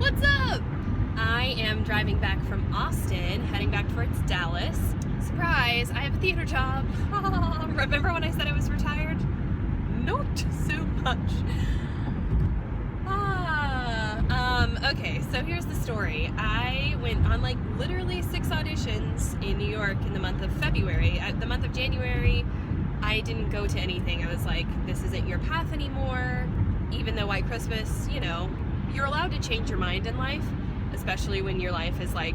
What's up? I am driving back from Austin, heading back towards Dallas. Surprise, I have a theater job. Remember when I said I was retired? Not so much. Okay, so here's the story. I went on like literally 6 auditions in New York in the month of February. The month of January, I didn't go to anything. I was like, this isn't your path anymore. Even though White Christmas, you know, you're allowed to change your mind in life, especially when your life is like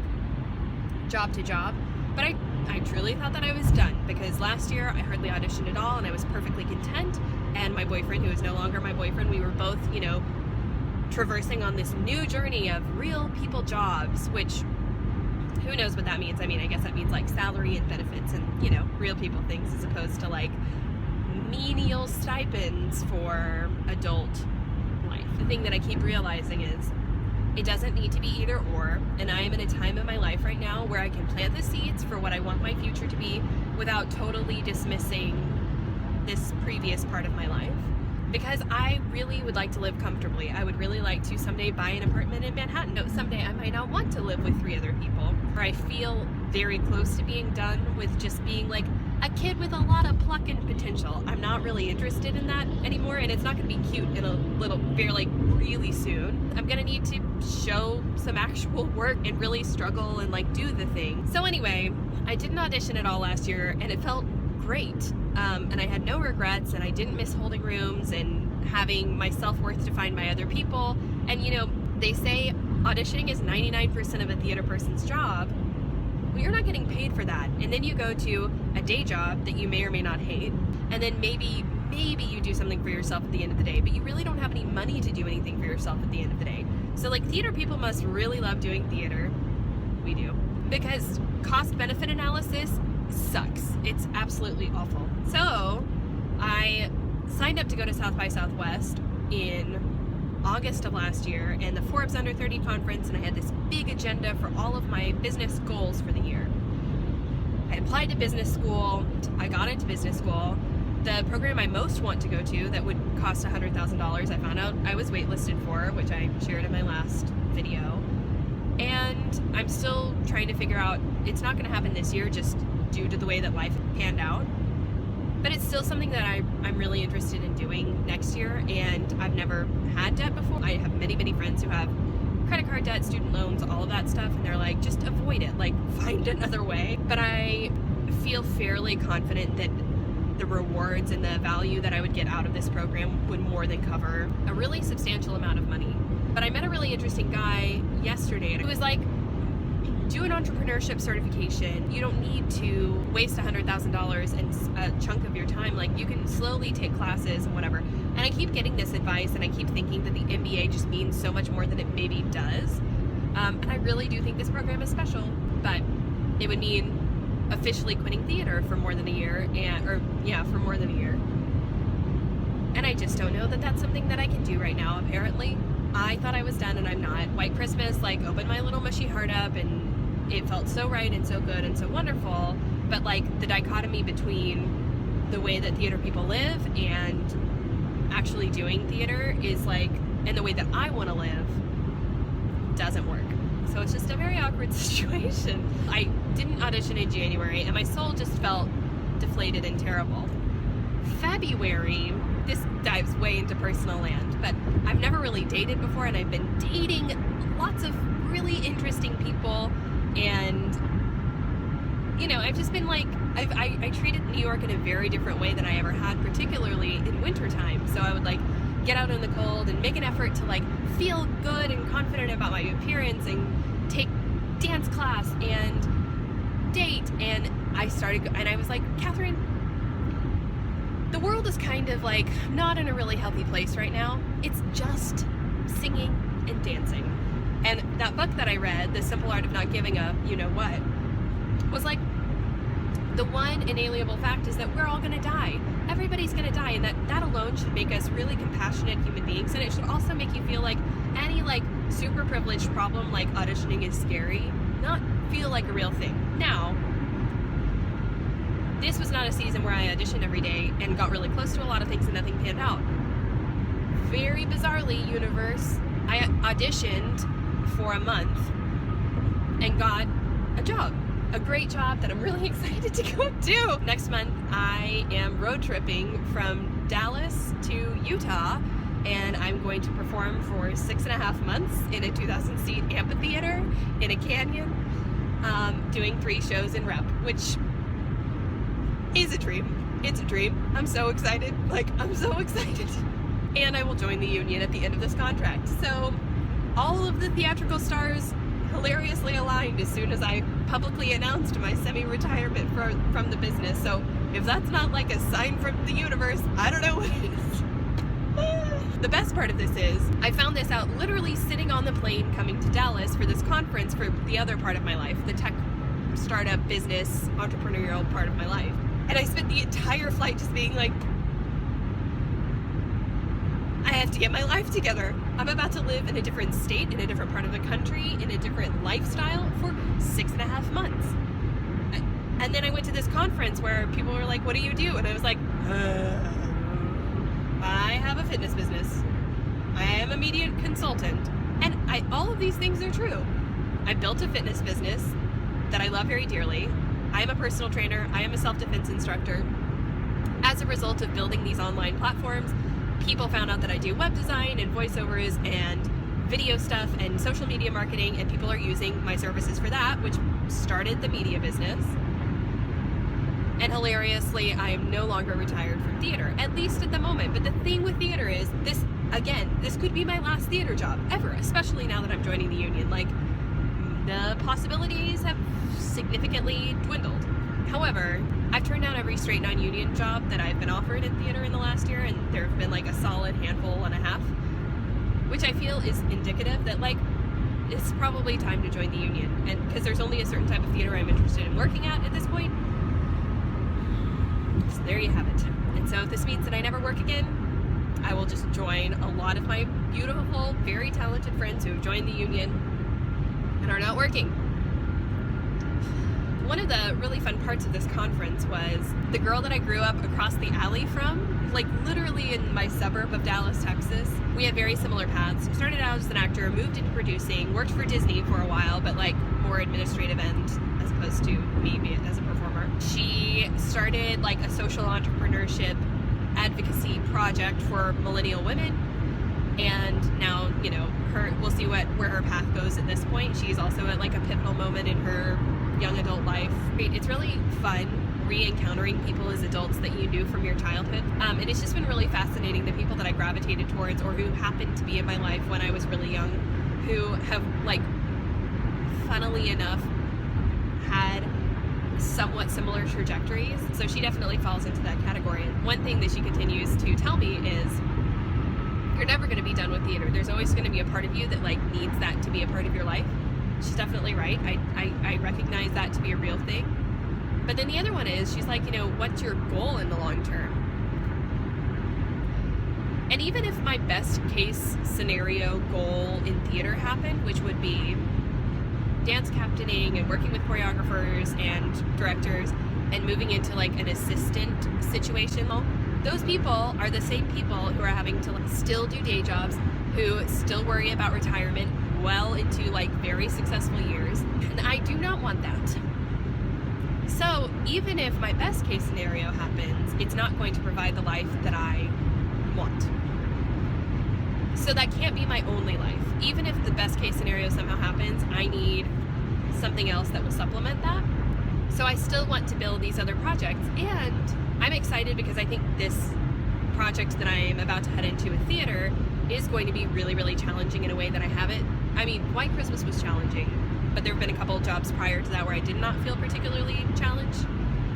job to job. But I truly thought that I was done, because last year I hardly auditioned at all and I was perfectly content. And my boyfriend, who is no longer my boyfriend, we were both, you know, traversing on this new journey of real people jobs, which who knows what that means. I mean, I guess that means like salary and benefits and, you know, real people things, as opposed to like menial stipends for adult life. The thing that I keep realizing is it doesn't need to be either or, and I am in a time in my life right now where I can plant the seeds for what I want my future to be without totally dismissing this previous part of my life. Because I really would like to live comfortably. I would really like to someday buy an apartment in Manhattan. No, someday I might not want to live with 3 other people. Where I feel very close to being done with just being like a kid with a lot of pluck and potential. I'm not really interested in that anymore, and it's not gonna be cute in a little, really soon. I'm gonna need to show some actual work and really struggle and like do the thing. So anyway, I didn't audition at all last year, and it felt great. And I had no regrets, and I didn't miss holding rooms and having my self-worth defined by other people. And you know, they say auditioning is 99% of a theater person's job. Well, you're not getting paid for that. And then you go to a day job that you may or may not hate, and then maybe you do something for yourself at the end of the day, but you really don't have any money to do anything for yourself at the end of the day. So like, theater people must really love doing theater. We do. Because cost-benefit analysis sucks. It's absolutely awful. So I signed up to go to South by Southwest in August of last year, and the Forbes Under 30 conference, and I had this big agenda for all of my business goals for the year. I applied to business school. I got into business school. The program I most want to go to that would cost $100,000, I found out I was waitlisted for, which I shared in my last video. And I'm still trying to figure out, it's not going to happen this year just due to the way that life panned out. But it's still something that I'm really interested in doing next year, and I've never had debt before. I have many, many friends who have credit card debt, student loans, all of that stuff, and they're like, just avoid it, like find another way. But I feel fairly confident that the rewards and the value that I would get out of this program would more than cover a really substantial amount of money. But I met a really interesting guy yesterday who was like, do an entrepreneurship certification. You don't need to waste $100,000 and a chunk of your time. Like, you can slowly take classes and whatever. And I keep getting this advice, and I keep thinking that the MBA just means so much more than it maybe does. And I really do think this program is special, but it would mean officially quitting theater for more than a year, for more than a year. And I just don't know that that's something that I can do right now, apparently. I thought I was done, and I'm not. White Christmas, like, opened my little mushy heart up, and it felt so right and so good and so wonderful. But like, the dichotomy between the way that theater people live and actually doing theater is like, and the way that I want to live doesn't work. So it's just a very awkward situation. I didn't audition in January, and my soul just felt deflated and terrible. February, this dives way into personal land, but I've never really dated before, and I've been dating lots of really interesting people, and you know, I've just been like, I treated New York in a very different way than I ever had, particularly in wintertime. So I would like get out in the cold and make an effort to like feel good and confident about my appearance and take dance class and date. And I was like, Catherine, the world is kind of like not in a really healthy place right now. It's just singing and dancing. And that book that I read, The Simple Art of Not Giving a You Know What, was like, the one inalienable fact is that we're all gonna die. Everybody's gonna die, and that alone should make us really compassionate human beings, and it should also make you feel like any like super privileged problem like auditioning is scary, not feel like a real thing. Now, this was not a season where I auditioned every day and got really close to a lot of things and nothing panned out. Very bizarrely, universe, I auditioned for a month and got a job. A great job that I'm really excited to go do. Next month, I am road tripping from Dallas to Utah, and I'm going to perform for 6.5 months in a 2,000-seat amphitheater in a canyon, doing 3 shows in Rep, which is a dream. It's a dream. I'm so excited. Like, I'm so excited. And I will join the union at the end of this contract. So all of the theatrical stars hilariously aligned as soon as I publicly announced my semi-retirement from the business. So if that's not like a sign from the universe, I don't know what it is. The best part of this is I found this out literally sitting on the plane coming to Dallas for this conference for the other part of my life, the tech startup business entrepreneurial part of my life. And I spent the entire flight just being like, I have to get my life together. I'm about to live in a different state, in a different part of the country, in a different lifestyle for 6.5 months. And then I went to this conference where people were like, what do you do? And I was like, I have a fitness business. I am a media consultant. And all of these things are true. I built a fitness business that I love very dearly. I am a personal trainer. I am a self-defense instructor. As a result of building these online platforms, people found out that I do web design and voiceovers and video stuff and social media marketing, and people are using my services for that, which started the media business. And hilariously, I am no longer retired from theater, at least at the moment. But the thing with theater is this, again, this could be my last theater job ever, especially now that I'm joining the union. Like, the possibilities have significantly dwindled. However, I've turned down every straight non-union job that I've been offered in theater in the last year, and there have been like a solid handful and a half, which I feel is indicative that like it's probably time to join the union. And because there's only a certain type of theater I'm interested in working at this point. So there you have it. And so if this means that I never work again, I will just join a lot of my beautiful, very talented friends who have joined the union and are not working. One of the really fun parts of this conference was the girl that I grew up across the alley from, like literally in my suburb of Dallas, Texas. We had very similar paths. Started out as an actor, moved into producing, worked for Disney for a while, but like more administrative end as opposed to me being as a performer. She started like a social entrepreneurship advocacy project for millennial women. And now, you know, we'll see where her path goes at this point. She's also at like a pivotal moment in her young adult life. It's really fun re-encountering people as adults that you knew from your childhood. And it's just been really fascinating, the people that I gravitated towards or who happened to be in my life when I was really young, who have like, funnily enough, had somewhat similar trajectories. So she definitely falls into that category. And one thing that she continues to tell me is, you're never going to be done with theater. There's always going to be a part of you that like needs that to be a part of your life. She's definitely right. I recognize that to be a real thing. But then the other one is, she's like, you know, what's your goal in the long term? And even if my best case scenario goal in theater happened, which would be dance captaining and working with choreographers and directors and moving into like an assistant situation, those people are the same people who are having to like still do day jobs, who still worry about retirement well into like very successful years. And I do not want that. So even if my best case scenario happens, it's not going to provide the life that I want. So that can't be my only life. Even if the best case scenario somehow happens, I need something else that will supplement that. So I still want to build these other projects, and I'm excited because I think this project that I am about to head into with theater is going to be really, really challenging in a way that I haven't. I mean, White Christmas was challenging, but there have been a couple of jobs prior to that where I did not feel particularly challenged.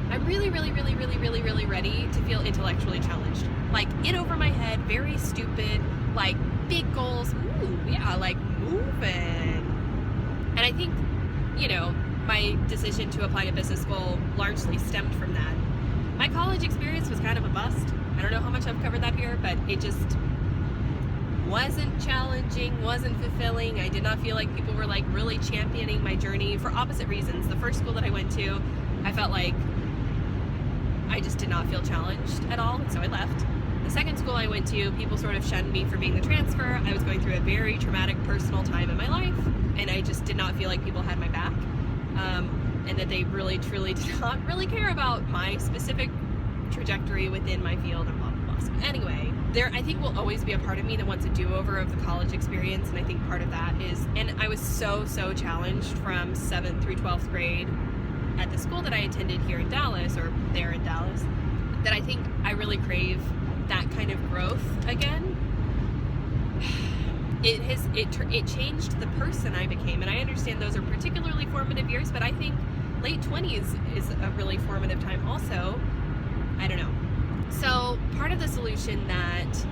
I'm really, really, really, really, really, really ready to feel intellectually challenged. Like, in over my head, very stupid, like, big goals, ooh, yeah, like, moving. And I think, you know, my decision to apply to business school largely stemmed from that. My college experience was kind of a bust. I don't know how much I've covered that here, but it just wasn't challenging, wasn't fulfilling. I did not feel like people were like really championing my journey for opposite reasons. The first school that I went to, I felt like I just did not feel challenged at all, and so I left. The second school I went to, people sort of shunned me for being the transfer. I was going through a very traumatic personal time in my life, not feel like people had my back, and that they really truly did not really care about my specific trajectory within my field and blah blah blah. So anyway, there I think will always be a part of me that wants a do-over of the college experience, and I think part of that is, and I was so challenged from 7th through 12th grade at the school that I attended here in Dallas, or there in Dallas, that I think I really crave that kind of growth again. It changed the person I became, and I understand those are particularly formative years, but I think late 20s is a really formative time also. I don't know. So part of the solution that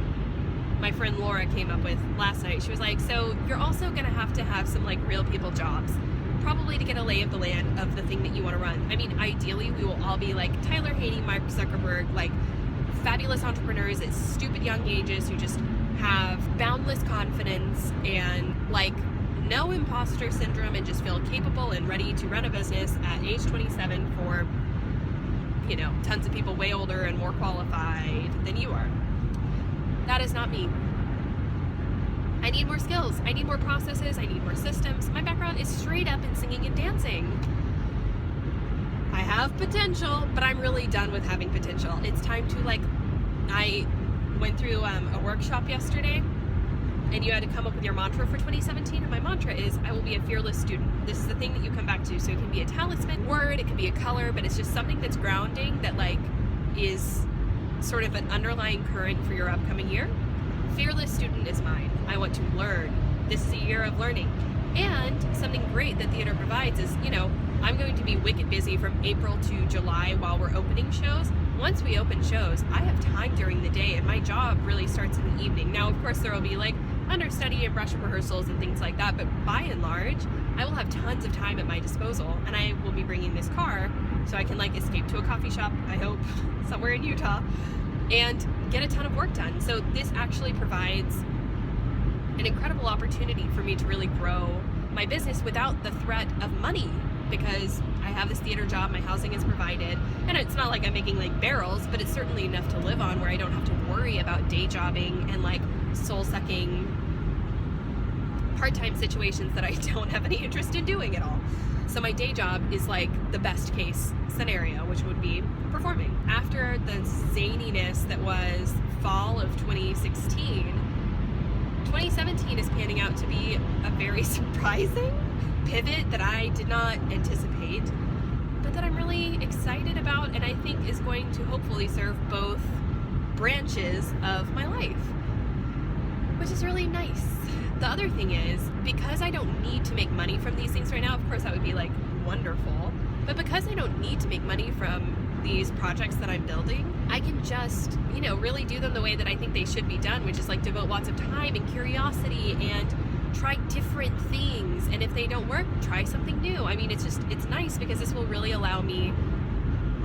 my friend Laura came up with last night, she was like, so you're also gonna have to have some like real people jobs, probably to get a lay of the land of the thing that you want to run. I mean, ideally we will all be like Tyler Haney, Mark Zuckerberg, like fabulous entrepreneurs at stupid young ages who just have boundless confidence and like no imposter syndrome and just feel capable and ready to run a business at age 27 for, you know, tons of people way older and more qualified than you are. That is not me. I need more skills. I need more processes. I need more systems. My background is straight up in singing and dancing. I have potential, but I'm really done with having potential. It's time to like, I went through a workshop yesterday, and you had to come up with your mantra for 2017, and my mantra is, I will be a fearless student. This is the thing that you come back to. So it can be a talisman word, it can be a color, but it's just something that's grounding, that like is sort of an underlying current for your upcoming year. Fearless student is mine. I want to learn. This is a year of learning. And something great that theater provides is, you know, I'm going to be wicked busy from April to July while we're opening shows. Once we open shows, I have time during the day, and my job really starts in the evening. Now, of course, there will be like understudy and brush rehearsals and things like that, but by and large, I will have tons of time at my disposal, and I will be bringing this car so I can like escape to a coffee shop, I hope, somewhere in Utah, and get a ton of work done. So this actually provides an incredible opportunity for me to really grow my business without the threat of money, because I have this theater job, my housing is provided, and it's not like I'm making like barrels, but it's certainly enough to live on where I don't have to worry about day jobbing and like soul-sucking part-time situations that I don't have any interest in doing at all. So my day job is like the best case scenario, which would be performing. After the zaniness that was fall of 2016, 2017 is panning out to be a very surprising pivot that I did not anticipate, but that I'm really excited about, and I think is going to hopefully serve both branches of my life, which is really nice. The other thing is, because I don't need to make money from these things right now, of course that would be like wonderful, but because I don't need to make money from these projects that I'm building, I can just, you know, really do them the way that I think they should be done, which is like devote lots of time and curiosity and try different things, and if they don't work, try something new. I mean, it's nice because this will really allow me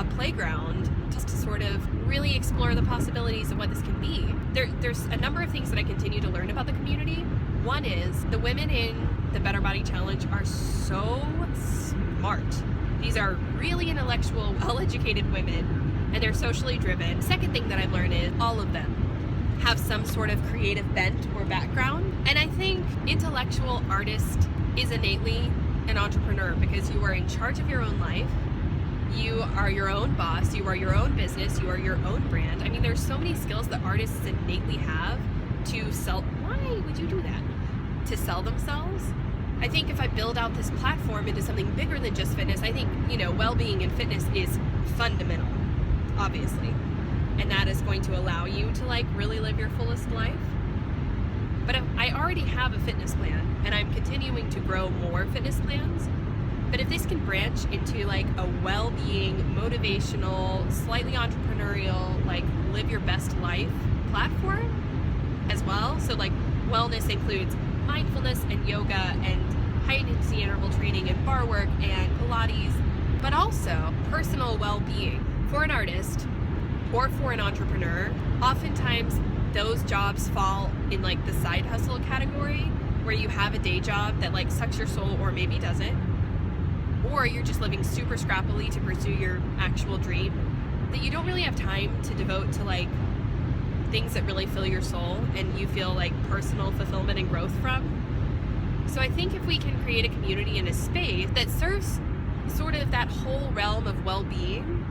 a playground just to sort of really explore the possibilities of what this can be. There's a number of things that I continue to learn about the community. One is the women in the Better Body Challenge are so smart. These are really intellectual, well-educated women, and they're socially driven. Second thing that I've learned is all of them have some sort of creative bent or background. And I think intellectual artist is innately an entrepreneur, because you are in charge of your own life. You are your own boss. You are your own business. You are your own brand. I mean, there's so many skills that artists innately have to sell. Why would you do that? To sell themselves? I think if I build out this platform into something bigger than just fitness, I think, you know, well-being and fitness is fundamental, obviously. And that is going to allow you to like really live your fullest life. But if I already have a fitness plan, and I'm continuing to grow more fitness plans, but if this can branch into like a well-being, motivational, slightly entrepreneurial, like live your best life platform as well. So like wellness includes mindfulness and yoga and high intensity interval training and bar work and Pilates, but also personal well-being. For an artist or for an entrepreneur, oftentimes those jobs fall in like the side hustle category, where you have a day job that like sucks your soul or maybe doesn't, or you're just living super scrappily to pursue your actual dream, that you don't really have time to devote to like things that really fill your soul and you feel like personal fulfillment and growth from. So I think if we can create a community and a space that serves sort of that whole realm of well-being,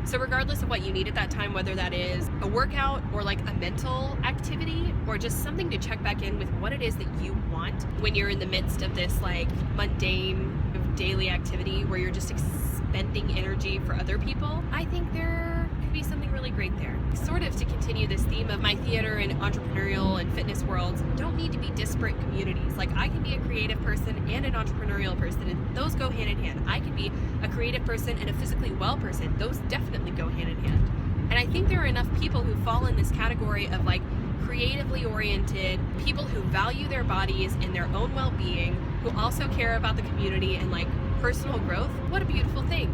so regardless of what you need at that time, whether that is a workout or like a mental activity or just something to check back in with what it is that you want when you're in the midst of this like mundane daily activity where you're just expending energy for other people, I think there could be something really great there. Sort of to continue this theme of my theater and entrepreneurial and fitness worlds don't need to be disparate communities. Like I can be a creative person and an entrepreneurial person, and those go hand in hand. I can be a creative person and a physically well person. Those definitely go hand in hand. And I think there are enough people who fall in this category of like creatively oriented people who value their bodies and their own well-being, who also care about the community and like personal growth. What a beautiful thing.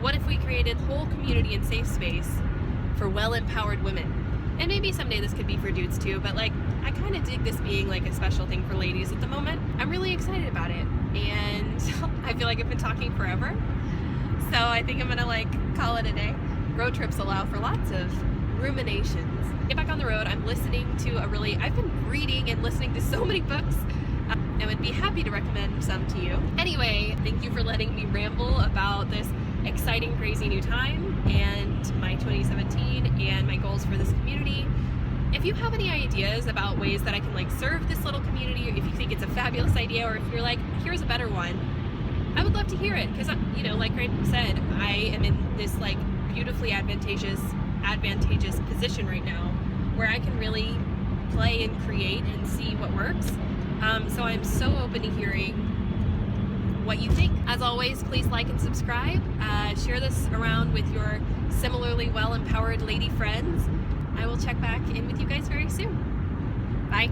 What if we created whole community and safe space for well-empowered women? And maybe someday this could be for dudes too, but like I kind of dig this being like a special thing for ladies at the moment. I'm really excited about it, and I feel like I've been talking forever, so I think I'm gonna like call it a day. Road trips allow for lots of ruminations. Get back on the road. I'm listening to I've been reading and listening to so many books. I would be happy to recommend some to you. Anyway, thank you for letting me ramble about this exciting, crazy new time and my 2017 and my goals for this community. If you have any ideas about ways that I can like serve this little community, or if you think it's a fabulous idea, or if you're like, here's a better one, I would love to hear it, because you know, like I said, I am in this like beautifully advantageous position right now where I can really play and create and see what works. So I'm so open to hearing what you think. As always, please like and subscribe. Share this around with your similarly well-empowered lady friends. I will check back in with you guys very soon. Bye.